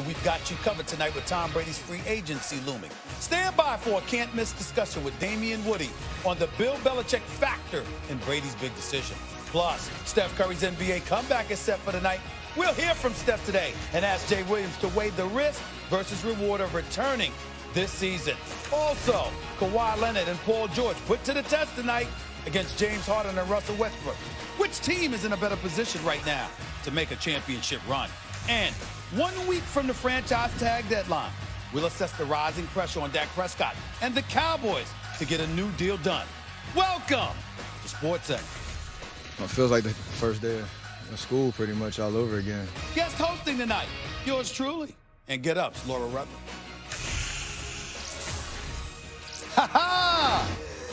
we've got you covered tonight with Tom Brady's free agency looming. Stand by for a can't-miss discussion with Damien Woody on the Bill Belichick factor in Brady's big decision. Plus, Steph Curry's NBA comeback is set for tonight. We'll hear from Steph today and ask Jay Williams to weigh the risk versus reward of returning this season. Also, Kawhi Leonard and Paul George put to the test tonight against James Harden and Russell Westbrook. Which team is in a better position right now to make a championship run? And 1 week from the franchise tag deadline, we'll assess the rising pressure on Dak Prescott and the Cowboys to get a new deal done. Welcome to SportsCenter. It feels like the first day of school pretty much all over again. Guest hosting tonight, yours truly. And get up, Laura Rutland. Ha-ha!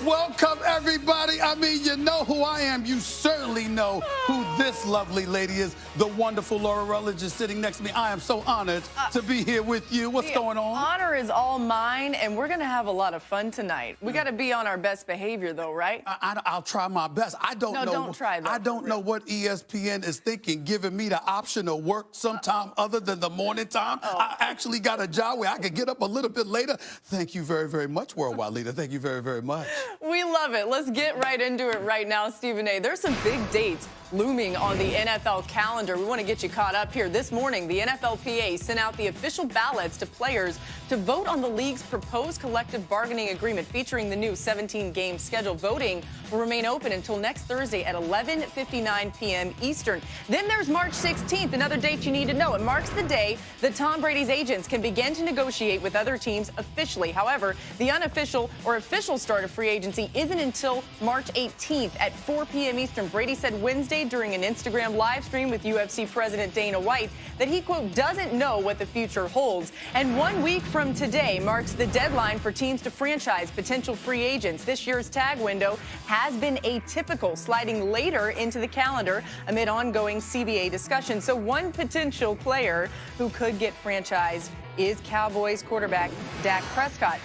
Welcome, everybody. I mean, you know who I am. You certainly know who this lovely lady is. The wonderful Laura Rutledge is sitting next to me. I am so honored to be here with you. What's going on? Honor is all mine, and we're going to have a lot of fun tonight. We got to be on our best behavior, though, right? I'll try my best. I don't know. Don't try that. I don't know what ESPN is thinking, giving me the option to work sometime other than the morning time. I actually got a job where I could get up a little bit later. Thank you very, very much, Worldwide Leader. Thank you very, very much. We love it. Let's get right into it right now, Stephen A. There's some big dates looming on the NFL calendar. We want to get you caught up here. This morning, the NFLPA sent out the official ballots to players to vote on the league's proposed collective bargaining agreement featuring the new 17-game schedule. Voting will remain open until next Thursday at 11:59 p.m. Eastern. Then there's March 16th, another date you need to know. It marks the day that Tom Brady's agents can begin to negotiate with other teams officially. However, the unofficial or official start of free agency isn't until March 18th at 4 p.m. Eastern. Brady said Wednesday during an Instagram live stream with UFC President Dana White that he, quote, doesn't know what the future holds. And 1 week from today marks the deadline for teams to franchise potential free agents. This year's tag window has been atypical, sliding later into the calendar amid ongoing CBA discussion. So one potential player who could get franchised is Cowboys quarterback Dak Prescott.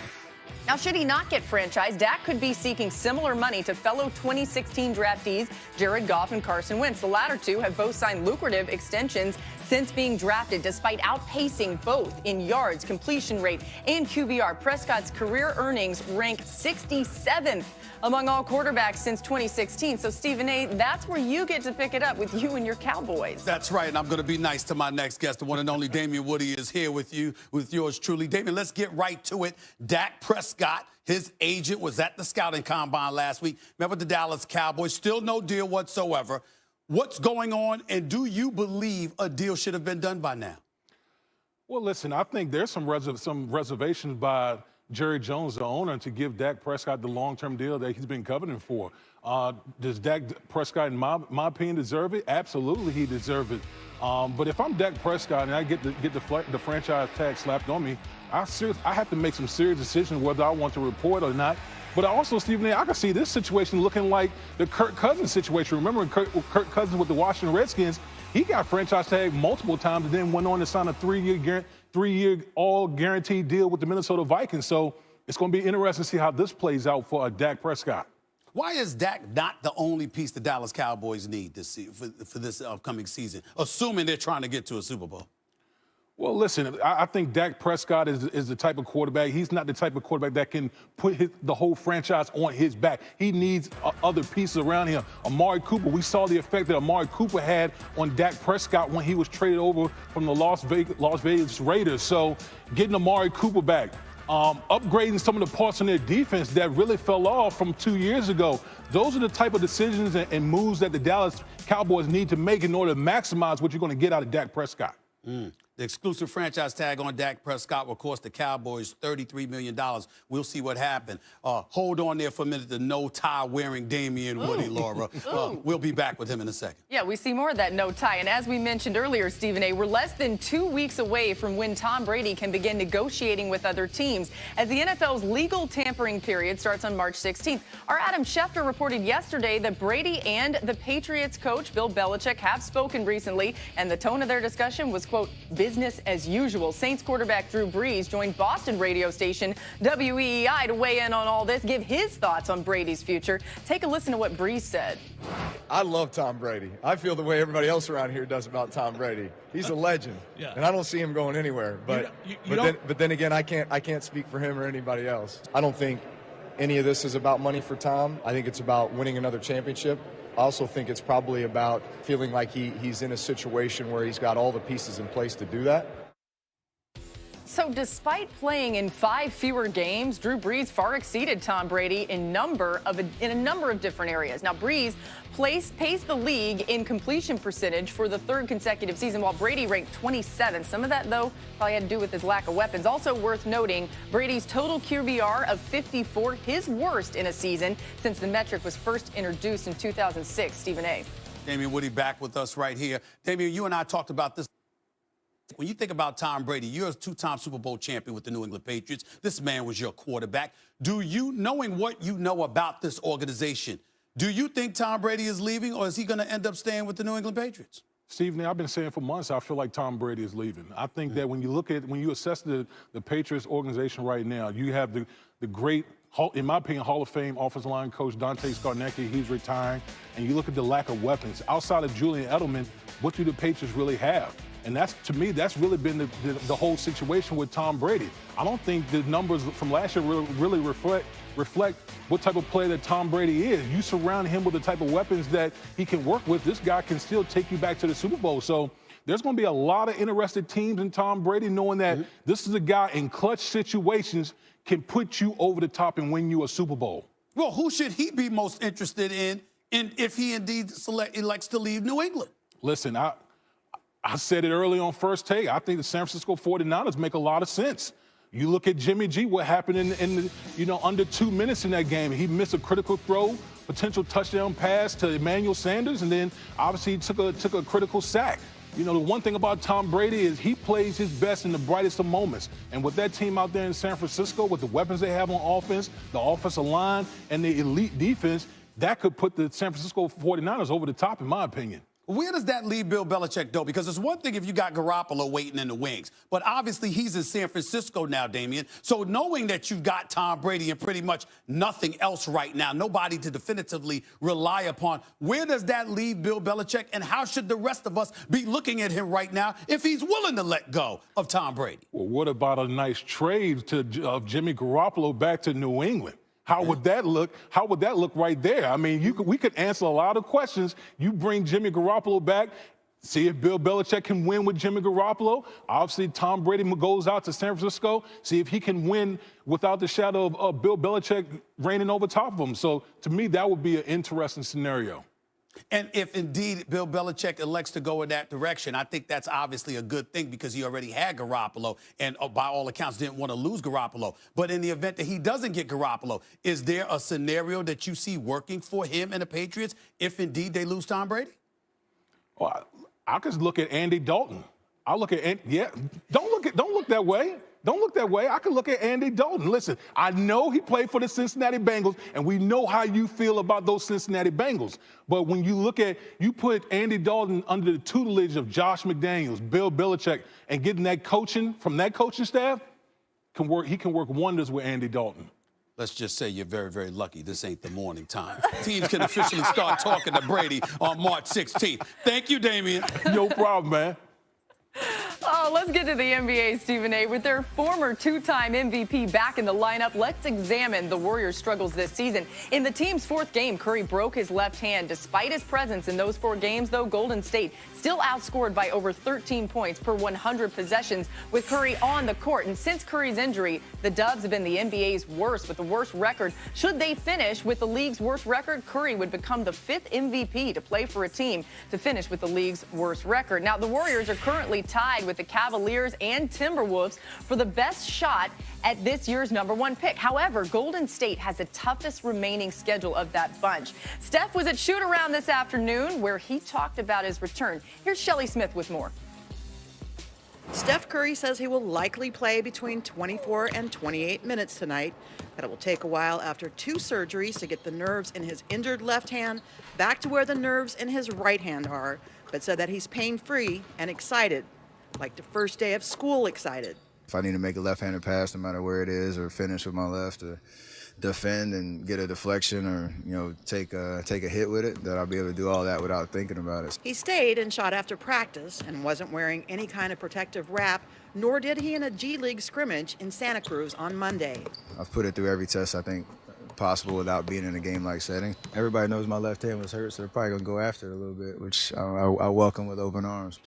Now, should he not get franchised, Dak could be seeking similar money to fellow 2016 draftees Jared Goff and Carson Wentz. The latter two have both signed lucrative extensions since being drafted, despite outpacing both in yards, completion rate, and QBR. Prescott's career earnings rank 67th among all quarterbacks since 2016. So, Stephen A., that's where you get to pick it up with you and your Cowboys. That's right, and I'm going to be nice to my next guest. The one and only Damien Woody is here with you, with yours truly. Damien, let's get right to it. Dak Prescott, his agent, was at the scouting combine last week. Met with the Dallas Cowboys. Still no deal whatsoever. What's going on, and do you believe a deal should have been done by now? Well, listen, I think there's some reservations by Jerry Jones, the owner, to give Dak Prescott the long-term deal that he's been coveting for. Does Dak Prescott, in my opinion, deserve it? Absolutely, he deserves it. But if I'm Dak Prescott and I get the franchise tag slapped on me, I have to make some serious decisions whether I want to report or not. But also, Stephen A., I can see this situation looking like the Kirk Cousins situation. Remember Kirk Cousins with the Washington Redskins? He got franchise tagged multiple times and then went on to sign a three-year all-guaranteed deal with the Minnesota Vikings. So it's going to be interesting to see how this plays out for Dak Prescott. Why is Dak not the only piece the Dallas Cowboys need for this upcoming season, assuming they're trying to get to a Super Bowl? Well, listen, I think Dak Prescott is the type of quarterback. He's not the type of quarterback that can put the whole franchise on his back. He needs other pieces around him. Amari Cooper, we saw the effect that Amari Cooper had on Dak Prescott when he was traded over from the Las Vegas Raiders. So getting Amari Cooper back, upgrading some of the parts on their defense that really fell off from 2 years ago. Those are the type of decisions and moves that the Dallas Cowboys need to make in order to maximize what you're going to get out of Dak Prescott. The exclusive franchise tag on Dak Prescott will cost the Cowboys $33 million. We'll see what happens. Hold on there for a minute, the no-tie-wearing Damien Woody, Laura. We'll be back with him in a second. Yeah, we see more of that no-tie. And as we mentioned earlier, Stephen A., we're less than 2 weeks away from when Tom Brady can begin negotiating with other teams, as the NFL's legal tampering period starts on March 16th. Our Adam Schefter reported yesterday that Brady and the Patriots coach, Bill Belichick, have spoken recently, and the tone of their discussion was, quote, business as usual. Saints quarterback Drew Brees joined Boston radio station WEEI to weigh in on all this, give his thoughts on Brady's future. Take a listen to what Brees said. I love Tom Brady. I feel the way everybody else around here does about Tom Brady. He's a legend, and I don't see him going anywhere. But then again, I can't speak for him or anybody else. I don't think any of this is about money for Tom. I think it's about winning another championship. I also think it's probably about feeling like he's in a situation where he's got all the pieces in place to do that. So despite playing in 5 fewer games, Drew Brees far exceeded Tom Brady in a number of different areas. Now, Brees paced the league in completion percentage for the 3rd consecutive season, while Brady ranked 27th. Some of that, though, probably had to do with his lack of weapons. Also worth noting, Brady's total QBR of 54, his worst in a season since the metric was first introduced in 2006. Stephen A. Damien Woody back with us right here. Damien, you and I talked about this. When you think about Tom Brady, you're a 2-time Super Bowl champion with the New England Patriots. This man was your quarterback. Knowing what you know about this organization, do you think Tom Brady is leaving, or is he going to end up staying with the New England Patriots? Stephen, I've been saying for months, I feel like Tom Brady is leaving. I think that when you assess the Patriots organization right now, you have the great, in my opinion, Hall of Fame offensive line coach Dante Scarnecchia. He's retiring. And you look at the lack of weapons. Outside of Julian Edelman, what do the Patriots really have? And to me, that's really been the whole situation with Tom Brady. I don't think the numbers from last year really reflect what type of player that Tom Brady is. You surround him with the type of weapons that he can work with, this guy can still take you back to the Super Bowl. So there's going to be a lot of interested teams in Tom Brady, knowing that this is a guy in clutch situations can put you over the top and win you a Super Bowl. Well, who should he be most interested in if he indeed elects to leave New England? Listen, I said it early on First Take. I think the San Francisco 49ers make a lot of sense. You look at Jimmy G, what happened in under 2 minutes in that game. He missed a critical throw, potential touchdown pass to Emmanuel Sanders, and then obviously took a critical sack. You know, the one thing about Tom Brady is he plays his best in the brightest of moments. And with that team out there in San Francisco, with the weapons they have on offense, the offensive line, and the elite defense, that could put the San Francisco 49ers over the top, in my opinion. Where does that leave Bill Belichick, though? Because it's one thing if you got Garoppolo waiting in the wings, but obviously he's in San Francisco now, Damien. So knowing that you've got Tom Brady and pretty much nothing else right now, nobody to definitively rely upon, where does that leave Bill Belichick, and how should the rest of us be looking at him right now if he's willing to let go of Tom Brady? Well, what about a nice trade of Jimmy Garoppolo back to New England? How would that look? How would that look right there? I mean, we could answer a lot of questions. You bring Jimmy Garoppolo back, see if Bill Belichick can win with Jimmy Garoppolo. Obviously, Tom Brady goes out to San Francisco, see if he can win without the shadow of Bill Belichick reigning over top of him. So, to me, that would be an interesting scenario. And if indeed Bill Belichick elects to go in that direction, I think that's obviously a good thing because he already had Garoppolo and by all accounts didn't want to lose Garoppolo. But in the event that he doesn't get Garoppolo, is there a scenario that you see working for him and the Patriots if indeed they lose Tom Brady? Well, I could look at Andy Dalton. Don't look that way. Don't look that way. I can look at Andy Dalton. Listen, I know he played for the Cincinnati Bengals, and we know how you feel about those Cincinnati Bengals. But when you put Andy Dalton under the tutelage of Josh McDaniels, Bill Belichick, and getting that coaching from that coaching staff, he can work wonders with Andy Dalton. Let's just say you're very, very lucky this ain't the morning time. Teams can officially start talking to Brady on March 16th. Thank you, Damien. No problem, man. Oh, let's get to the NBA, Stephen A. With their former 2-time MVP back in the lineup, let's examine the Warriors' struggles this season. In the team's 4th game, Curry broke his left hand. Despite his presence in those 4 games, though, Golden State still outscored by over 13 points per 100 possessions with Curry on the court. And since Curry's injury, the Dubs have been the NBA's worst with the worst record. Should they finish with the league's worst record, Curry would become the 5th MVP to play for a team to finish with the league's worst record. Now, the Warriors are currently tied with the Cavaliers and Timberwolves for the best shot at this year's #1 pick. However, Golden State has the toughest remaining schedule of that bunch. Steph was at shoot-around this afternoon where he talked about his return. Here's Shelly Smith with more. Steph Curry says he will likely play between 24 and 28 minutes tonight, but it will take a while after 2 surgeries to get the nerves in his injured left hand back to where the nerves in his right hand are, but said that he's pain-free and excited, like the first day of school excited. If I need to make a left-handed pass, no matter where it is, or finish with my left, or defend and get a deflection, or take a hit with it, that I'll be able to do all that without thinking about it. He stayed and shot after practice and wasn't wearing any kind of protective wrap, nor did he in a G League scrimmage in Santa Cruz on Monday. I've put it through every test I think possible without being in a game-like setting. Everybody knows my left hand was hurt, so they're probably going to go after it a little bit, which I welcome with open arms.